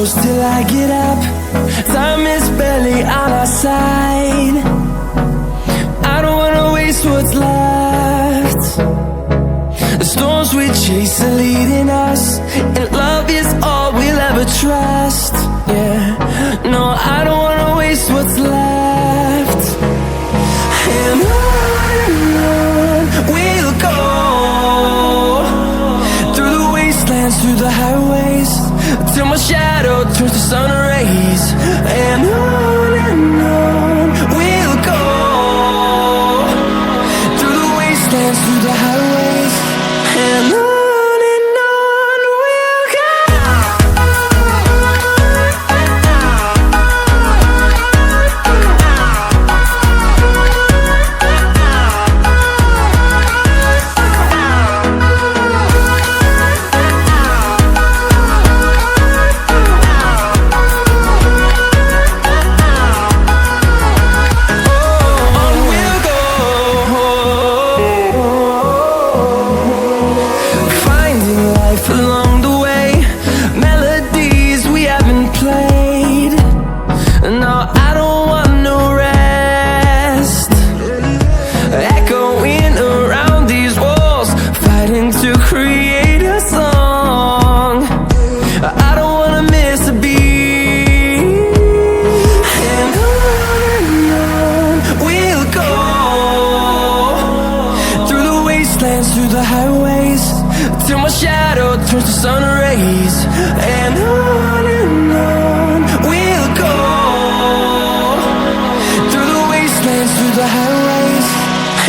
close till I get up. Time is barely on our side. I don't wanna waste what's left. The storms we chase are leading us, and love is all we'll ever trust. Yeah, no, I don't wanna waste what's left. And on we'll go, through the wastelands, through the highways, till my shadow turns to sun rays. And on we'll go, through the wastelands, through the highways, and on. Along the way, melodies we haven't played. No, I don't want no rest. Echoing around these walls, fighting to create a song. I don't wanna miss a beat. And on we'll go, through the wastelands, through the highways, till my shadow turns to sun rays. And on we'll go, through the wastelands, through the highways,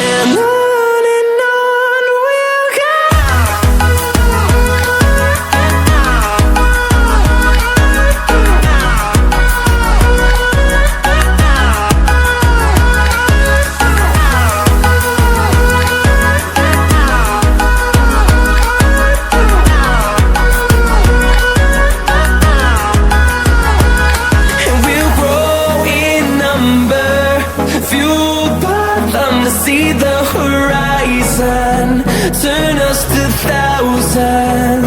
and on we'll go. See the horizon, turn us to thousands.